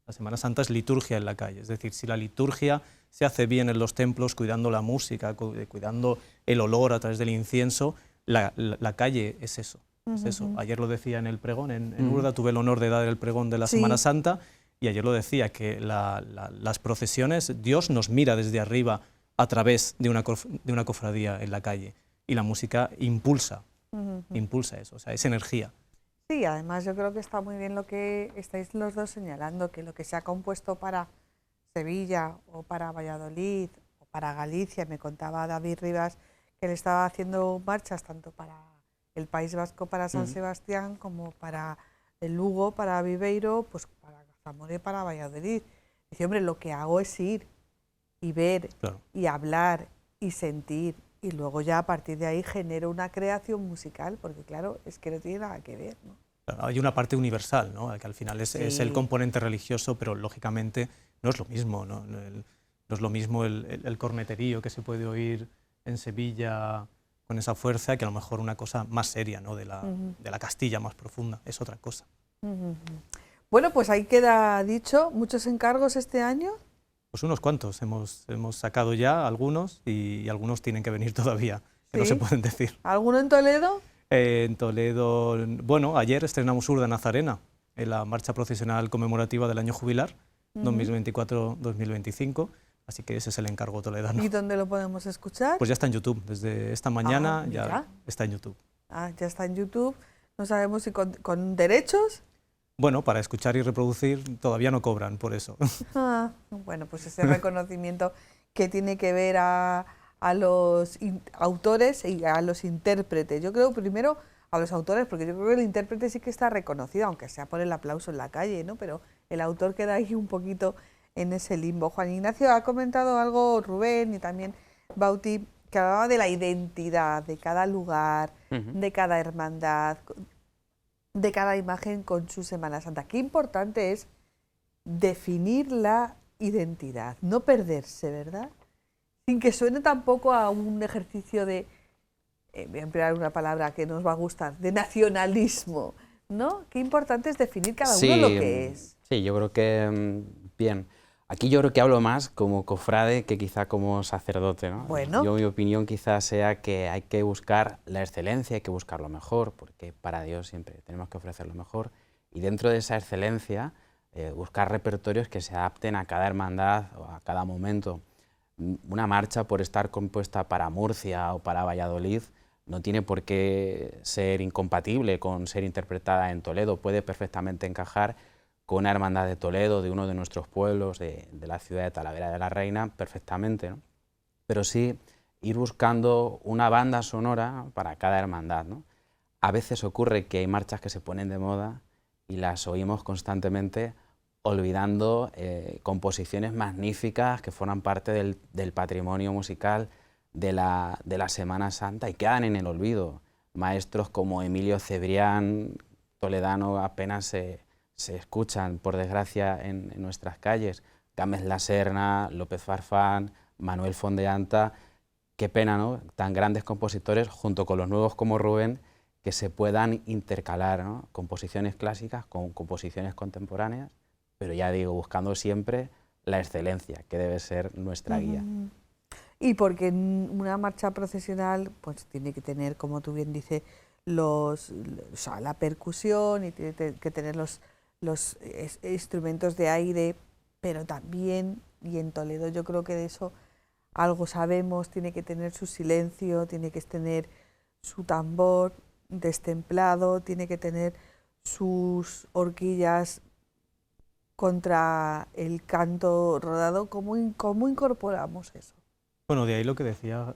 Semana Santa es liturgia en la calle, es decir, si la liturgia se hace bien en los templos, cuidando la música, cuidando el olor a través del incienso, la calle es eso. Es eso. Ayer lo decía en el pregón, en Urda tuve el honor de dar el pregón de la Semana Santa, y ayer lo decía, que las procesiones, Dios nos mira desde arriba a través de una cofradía en la calle, y la música impulsa eso, o sea, es energía. Sí, además yo creo que está muy bien lo que estáis los dos señalando, que lo que se ha compuesto para Sevilla o para Valladolid o para Galicia, me contaba David Rivas que le estaba haciendo marchas tanto para el País Vasco, para San Sebastián, como para el Lugo, para Viveiro, pues para Zamora y para Valladolid. Dice, hombre, lo que hago es ir y ver y hablar y sentir, y luego ya a partir de ahí genero una creación musical, porque claro, es que no tiene nada que ver, ¿no? Claro, hay una parte universal, ¿no?, que al final es el componente religioso, pero lógicamente no es lo mismo, ¿no? No es lo mismo el corneterío que se puede oír en Sevilla con esa fuerza, que a lo mejor una cosa más seria, ¿no?, de la Castilla más profunda, es otra cosa. Bueno, pues ahí queda dicho. ¿Muchos encargos este año? Pues unos cuantos, hemos sacado ya algunos, y algunos tienen que venir todavía, que no se pueden decir. ¿Alguno en Toledo? En Toledo, bueno, ayer estrenamos Urda Nazarena, en la marcha procesional conmemorativa del año jubilar, 2024-2025, así que ese es el encargo toledano. ¿Y dónde lo podemos escuchar? Pues ya está en YouTube, desde esta mañana ya está en YouTube. Ah, ya está en YouTube, no sabemos si con derechos. Bueno, para escuchar y reproducir todavía no cobran por eso. Bueno, pues ese reconocimiento que tiene que ver a los autores y a los intérpretes. Yo creo primero a los autores, porque yo creo que el intérprete sí que está reconocido, aunque sea por el aplauso en la calle, ¿no? Pero el autor queda ahí un poquito en ese limbo. Juan Ignacio ha comentado algo, Rubén y también Bauti, que hablaba de la identidad de cada lugar, de cada hermandad, de cada imagen con su Semana Santa. Qué importante es definir la identidad, no perderse, ¿verdad? Sin que suene tampoco a un ejercicio de, voy a emplear una palabra que nos va a gustar, de nacionalismo, ¿no? Qué importante es definir cada uno Sí, lo que es. Sí, yo creo que, bien, aquí yo creo que hablo más como cofrade que quizá como sacerdote, ¿no? Bueno. Yo, mi opinión quizás sea que hay que buscar la excelencia, hay que buscar lo mejor, porque para Dios siempre tenemos que ofrecer lo mejor, y dentro de esa excelencia buscar repertorios que se adapten a cada hermandad o a cada momento. Una marcha, por estar compuesta para Murcia o para Valladolid, no tiene por qué ser incompatible con ser interpretada en Toledo, puede perfectamente encajar con una hermandad de Toledo, de uno de nuestros pueblos, de la ciudad de Talavera de la Reina, perfectamente, ¿no? Pero sí ir buscando una banda sonora para cada hermandad, ¿no? A veces ocurre que hay marchas que se ponen de moda y las oímos constantemente, olvidando composiciones magníficas que forman parte del patrimonio musical de la Semana Santa y quedan en el olvido. Maestros como Emilio Cebrián, toledano, apenas se escuchan, por desgracia, en nuestras calles. Gámez La Serna, López Farfán, Manuel Fondeanta, qué pena, ¿no? Tan grandes compositores, junto con los nuevos como Rubén, que se puedan intercalar, ¿no? Composiciones clásicas con composiciones contemporáneas, pero ya digo, buscando siempre la excelencia, que debe ser nuestra guía. Y porque una marcha procesional pues tiene que tener, como tú bien dices, o sea, la percusión y tiene que tener los instrumentos de aire, pero también, y en Toledo yo creo que de eso algo sabemos, tiene que tener su silencio, tiene que tener su tambor destemplado, tiene que tener sus horquillas contra el canto rodado. ¿Cómo incorporamos eso? Bueno, de ahí lo que decía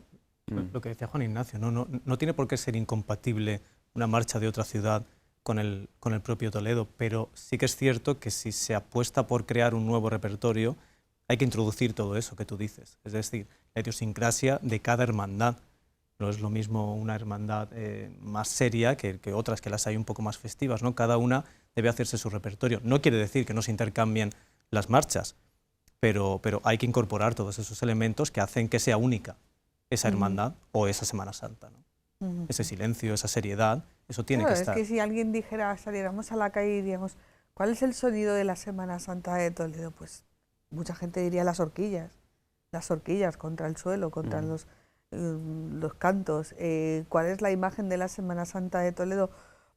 Juan Ignacio, no tiene por qué ser incompatible una marcha de otra ciudad con el propio Toledo, pero sí que es cierto que si se apuesta por crear un nuevo repertorio, hay que introducir todo eso que tú dices, es decir, la idiosincrasia de cada hermandad. No es lo mismo una hermandad más seria que otras, que las hay un poco más festivas, ¿no? Cada una debe hacerse su repertorio. No quiere decir que no se intercambien las marchas, pero hay que incorporar todos esos elementos que hacen que sea única esa hermandad o esa Semana Santa, ¿no? Ese silencio, esa seriedad, eso tiene que estar. Es que si alguien dijera, saliéramos a la calle y diríamos, ¿cuál es el sonido de la Semana Santa de Toledo? Pues mucha gente diría las horquillas contra el suelo, contra los cantos. ¿Cuál es la imagen de la Semana Santa de Toledo?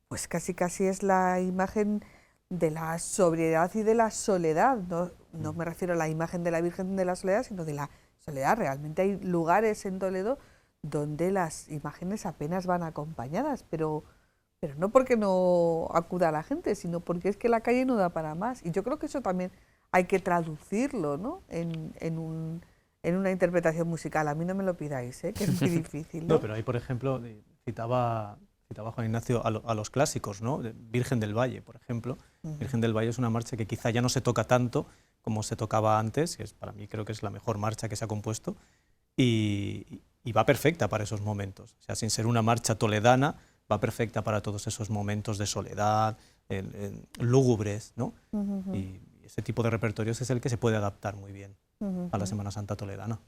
Pues casi es la imagen de la sobriedad y de la soledad. No me refiero a la imagen de la Virgen de la Soledad, sino de la soledad. Realmente hay lugares en Toledo donde las imágenes apenas van acompañadas, pero no porque no acuda la gente, sino porque es que la calle no da para más. Y yo creo que eso también hay que traducirlo, ¿no? en una interpretación musical. A mí no me lo pidáis, que es muy difícil, ¿no? No, pero ahí, por ejemplo, citaba Juan Ignacio a los clásicos, ¿no? Virgen del Valle, por ejemplo. Virgen del Valle es una marcha que quizá ya no se toca tanto como se tocaba antes, que para mí creo que es la mejor marcha que se ha compuesto, y va perfecta para esos momentos. O sea, sin ser una marcha toledana, va perfecta para todos esos momentos de soledad, lúgubres, ¿no? Y ese tipo de repertorios es el que se puede adaptar muy bien a la Semana Santa toledana.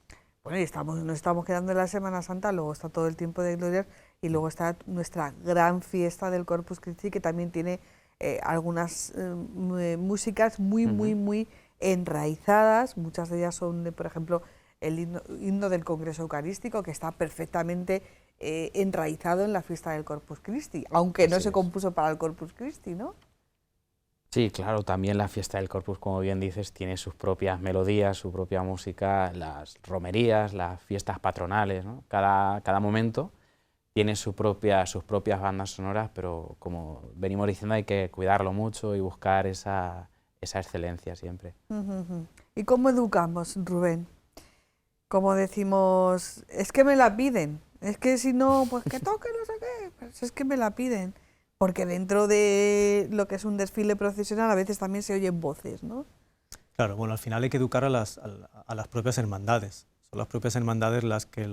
Bueno, y nos estamos quedando en la Semana Santa, luego está todo el tiempo de glorias y luego está nuestra gran fiesta del Corpus Christi, que también tiene algunas músicas muy enraizadas. Muchas de ellas son, por ejemplo, el himno del Congreso Eucarístico, que está perfectamente enraizado en la fiesta del Corpus Christi, aunque no se compuso para el Corpus Christi, ¿no? Sí, claro, también la fiesta del Corpus, como bien dices, tiene sus propias melodías, su propia música, las romerías, las fiestas patronales, ¿no? Cada momento tiene sus propias bandas sonoras, pero como venimos diciendo, hay que cuidarlo mucho y buscar esa excelencia siempre. ¿Y cómo educamos, Rubén? Como decimos, es que me la piden, es que si no, pues que toque, no sé qué, pues es que me la piden. Porque dentro de lo que es un desfile procesional a veces también se oyen voces, ¿no? Claro, bueno, al final hay que educar a las propias hermandades. Son las propias hermandades las que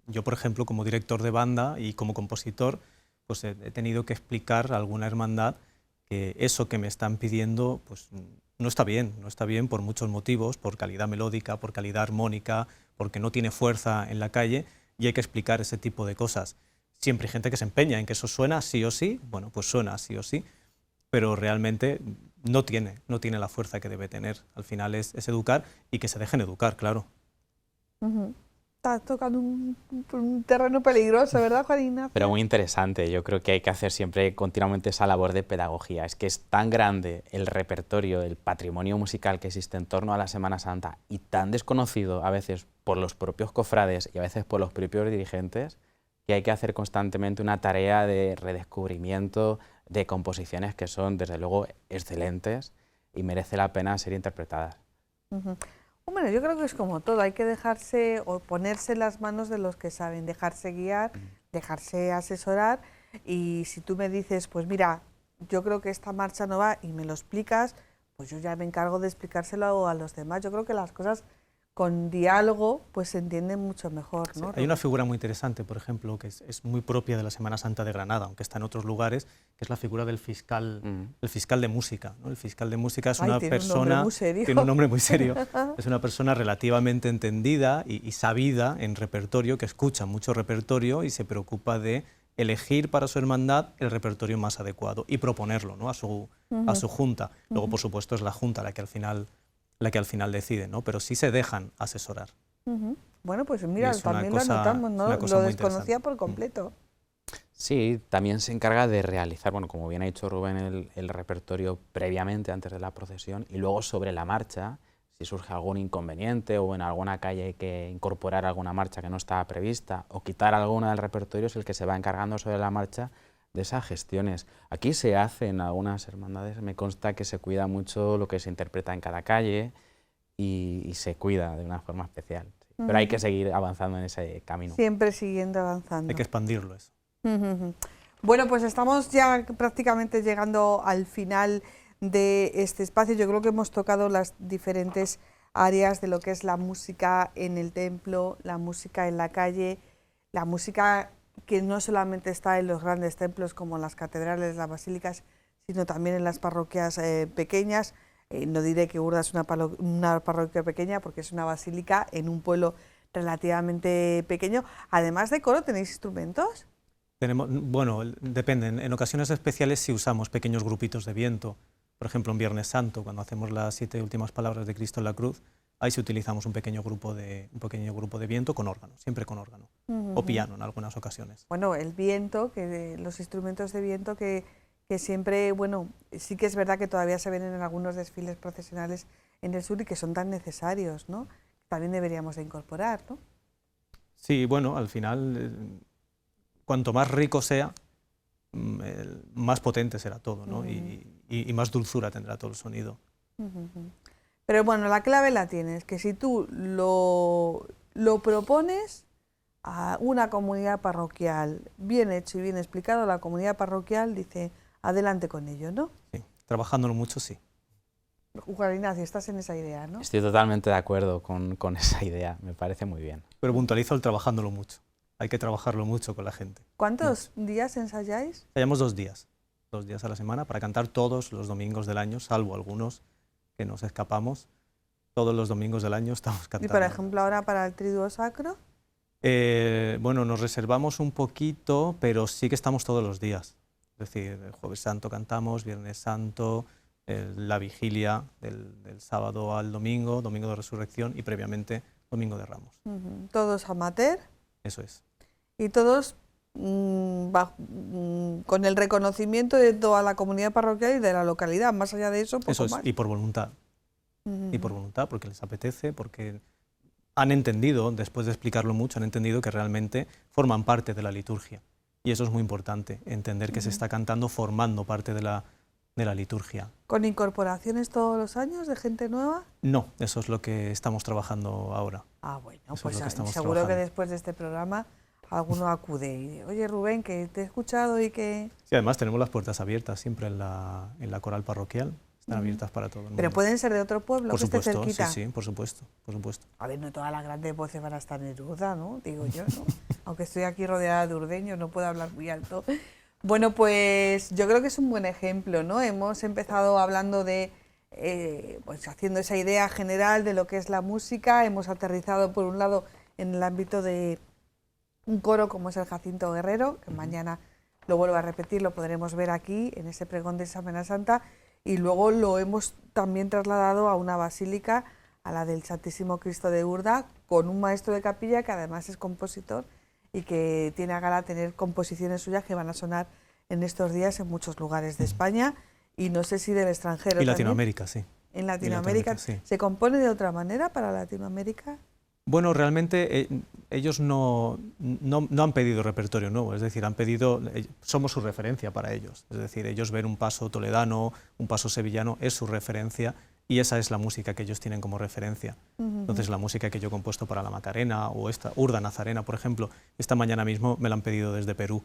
yo, por ejemplo, como director de banda y como compositor, pues he tenido que explicar a alguna hermandad que eso que me están pidiendo pues no está bien por muchos motivos, por calidad melódica, por calidad armónica, porque no tiene fuerza en la calle, y hay que explicar ese tipo de cosas. Siempre hay gente que se empeña en que eso suena sí o sí, bueno, pues suena sí o sí, pero realmente no tiene la fuerza que debe tener. Al final es educar y que se dejen educar, claro. Estás tocando un terreno peligroso, ¿verdad, Juan Ignacio? Pero muy interesante. Yo creo que hay que hacer siempre continuamente esa labor de pedagogía. Es que es tan grande el repertorio, el patrimonio musical que existe en torno a la Semana Santa y tan desconocido a veces por los propios cofrades y a veces por los propios dirigentes, que hay que hacer constantemente una tarea de redescubrimiento de composiciones que son, desde luego, excelentes y merece la pena ser interpretadas. Bueno, yo creo que es como todo, hay que dejarse o ponerse en las manos de los que saben, dejarse guiar, dejarse asesorar, y si tú me dices, pues mira, yo creo que esta marcha no va y me lo explicas, pues yo ya me encargo de explicárselo a los demás. Yo creo que las cosas con diálogo pues se entienden mucho mejor, ¿no? Sí, hay una figura muy interesante, por ejemplo, que es muy propia de la Semana Santa de Granada, aunque está en otros lugares, que es la figura del fiscal, el fiscal de música, ¿no? El fiscal de música es una persona, tiene un nombre muy serio, es una persona relativamente entendida y sabida en repertorio, que escucha mucho repertorio y se preocupa de elegir para su hermandad el repertorio más adecuado y proponerlo, ¿no? a su junta. Luego, por supuesto, es la junta la que al final decide, ¿no? Pero sí se dejan asesorar. Bueno, pues mira, también lo anotamos, ¿no? Lo desconocía por completo. Sí, también se encarga de realizar, bueno, como bien ha dicho Rubén, el repertorio previamente, antes de la procesión, y luego sobre la marcha, si surge algún inconveniente o en alguna calle hay que incorporar alguna marcha que no estaba prevista o quitar alguna del repertorio, es el que se va encargando sobre la marcha de esas gestiones. Aquí se hace en algunas hermandades, me consta que se cuida mucho lo que se interpreta en cada calle y se cuida de una forma especial. Sí. Pero hay que seguir avanzando en ese camino. Siempre siguiendo avanzando. Hay que expandirlo eso. Bueno, pues estamos ya prácticamente llegando al final de este espacio. Yo creo que hemos tocado las diferentes áreas de lo que es la música en el templo, la música en la calle, la música que no solamente está en los grandes templos como las catedrales, las basílicas, sino también en las parroquias pequeñas. No diré que Urda es una parroquia pequeña porque es una basílica en un pueblo relativamente pequeño. Además de coro, ¿tenéis instrumentos? Bueno, depende. En ocasiones especiales sí usamos pequeños grupitos de viento. Por ejemplo, en Viernes Santo, cuando hacemos las 7 últimas palabras de Cristo en la cruz, ahí sí utilizamos un pequeño grupo de viento con órgano, siempre con órgano, o piano en algunas ocasiones. Bueno, el viento, los instrumentos de viento que siempre, bueno, sí que es verdad que todavía se ven en algunos desfiles procesionales en el sur y que son tan necesarios, ¿no? También deberíamos de incorporar, ¿no? Sí, bueno, al final, cuanto más rico sea, más potente será todo, ¿no? Y más dulzura tendrá todo el sonido. Pero bueno, la clave la tienes, que si tú lo propones a una comunidad parroquial bien hecho y bien explicado, la comunidad parroquial dice adelante con ello, ¿no? Sí, trabajándolo mucho, sí. Juan Ignacio, estás en esa idea, ¿no? Estoy totalmente de acuerdo con esa idea, me parece muy bien. Pero puntualizo el trabajándolo mucho. Hay que trabajarlo mucho con la gente. ¿Cuántos días ensayáis? Ensayamos 2 días, 2 días a la semana para cantar todos los domingos del año, salvo algunos que nos escapamos. Todos los domingos del año estamos cantando. ¿Y por ejemplo ahora para el Triduo Sacro? Bueno, nos reservamos un poquito, pero sí que estamos todos los días. Es decir, el Jueves Santo cantamos, Viernes Santo, la vigilia del sábado al domingo, domingo de Resurrección y previamente Domingo de Ramos. ¿Todos amateur? Eso es. Y todos con el reconocimiento de toda la comunidad parroquial y de la localidad, más allá de eso, poco eso es, más. y por voluntad. Y por voluntad, porque les apetece, porque han entendido, después de explicarlo mucho, han entendido que realmente forman parte de la liturgia. Y eso es muy importante, entender que se está cantando formando parte de la liturgia. ¿Con incorporaciones todos los años de gente nueva? No, eso es lo que estamos trabajando ahora. Ah, bueno, eso pues es seguro que después de este programa alguno acude y dice, oye Rubén, que te he escuchado y que... Sí, además tenemos las puertas abiertas siempre en la coral parroquial. Están abiertas para todo el mundo. ¿Pero pueden ser de otro pueblo por que supuesto, esté cerquita? Sí, por supuesto, por supuesto. A ver, no todas las grandes voces van a estar en Urda, ¿no? Digo yo, ¿no? Aunque estoy aquí rodeada de urdeños, no puedo hablar muy alto. Bueno, pues yo creo que es un buen ejemplo, ¿no? Hemos empezado hablando de, pues haciendo esa idea general de lo que es la música, hemos aterrizado por un lado en el ámbito de un coro como es el Jacinto Guerrero, que mañana lo vuelvo a repetir, lo podremos ver aquí en ese pregón de Semana Santa, y luego lo hemos también trasladado a una basílica, a la del Santísimo Cristo de Urda, con un maestro de capilla que además es compositor y que tiene a gala tener composiciones suyas que van a sonar en estos días en muchos lugares de España y no sé si del extranjero. Y Latinoamérica, sí. En Latinoamérica, sí. ¿Se compone de otra manera para Latinoamérica? Bueno, realmente ellos no han pedido repertorio nuevo, es decir, somos su referencia para ellos. Es decir, ellos ven un paso toledano, un paso sevillano, es su referencia y esa es la música que ellos tienen como referencia. Entonces, la música que yo he compuesto para la Macarena o esta Urda Nazarena, por ejemplo, esta mañana mismo me la han pedido desde Perú.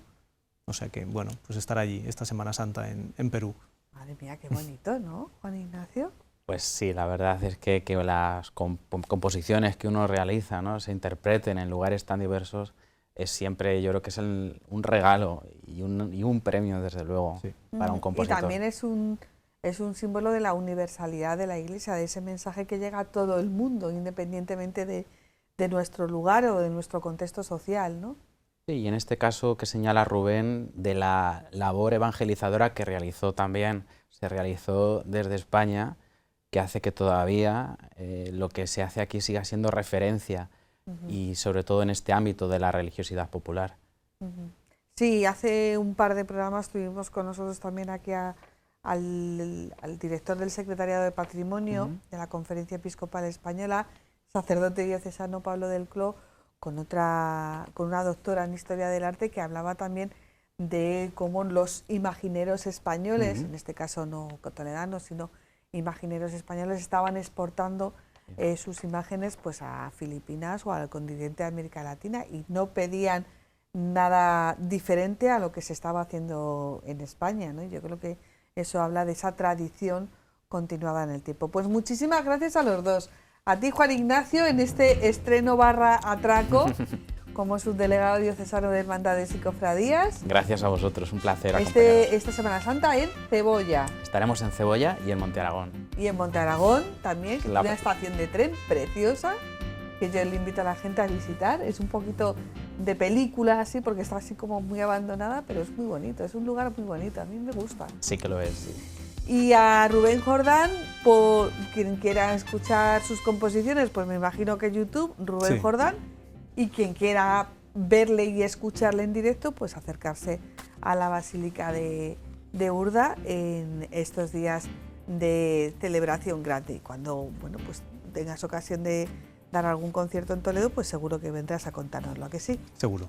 O sea que, bueno, pues estar allí esta Semana Santa en Perú. Madre mía, qué bonito, ¿no, Juan Ignacio? Pues sí, la verdad es que las composiciones que uno realiza, ¿no?, se interpreten en lugares tan diversos, es siempre, yo creo que es un regalo y un premio, desde luego, sí, para un compositor. Y también es un símbolo de la universalidad de la Iglesia, de ese mensaje que llega a todo el mundo, independientemente de nuestro lugar o de nuestro contexto social, ¿no? Sí, y en este caso que señala Rubén, de la labor evangelizadora que se realizó desde España, que hace que todavía lo que se hace aquí siga siendo referencia y sobre todo en este ámbito de la religiosidad popular. Sí, hace un par de programas tuvimos con nosotros también aquí al director del Secretariado de Patrimonio de la Conferencia Episcopal Española, sacerdote diocesano Pablo del Cló, con una doctora en Historia del Arte, que hablaba también de cómo los imagineros españoles, en este caso no toledanos, sino imagineros españoles, estaban exportando sus imágenes pues a Filipinas o al continente de América Latina y no pedían nada diferente a lo que se estaba haciendo en España, ¿no? Yo creo que eso habla de esa tradición continuada en el tiempo. Pues muchísimas gracias a los dos. A ti, Juan Ignacio, en este estreno / atraco como subdelegado diocesano de Hermandades y Cofradías. Gracias a vosotros, un placer acompañaros. Esta Semana Santa en Cebolla. Estaremos en Cebolla y en Monte Aragón. Y en Monte Aragón también, que es una estación de tren preciosa, que yo le invito a la gente a visitar. Es un poquito de película así, porque está así como muy abandonada, pero es muy bonito, es un lugar muy bonito, a mí me gusta. Sí que lo es, sí. Y a Rubén Jordán, por quien quiera escuchar sus composiciones, pues me imagino que YouTube, Rubén Jordán, y quien quiera verle y escucharle en directo, pues acercarse a la Basílica de Urda en estos días de celebración grande. Y cuando, bueno, pues tengas ocasión de dar algún concierto en Toledo, pues seguro que vendrás a contárnoslo, ¿a que sí? Seguro.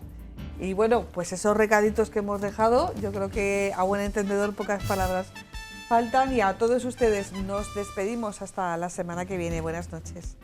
Y bueno, pues esos recaditos que hemos dejado, yo creo que a buen entendedor pocas palabras faltan, y a todos ustedes nos despedimos hasta la semana que viene. Buenas noches.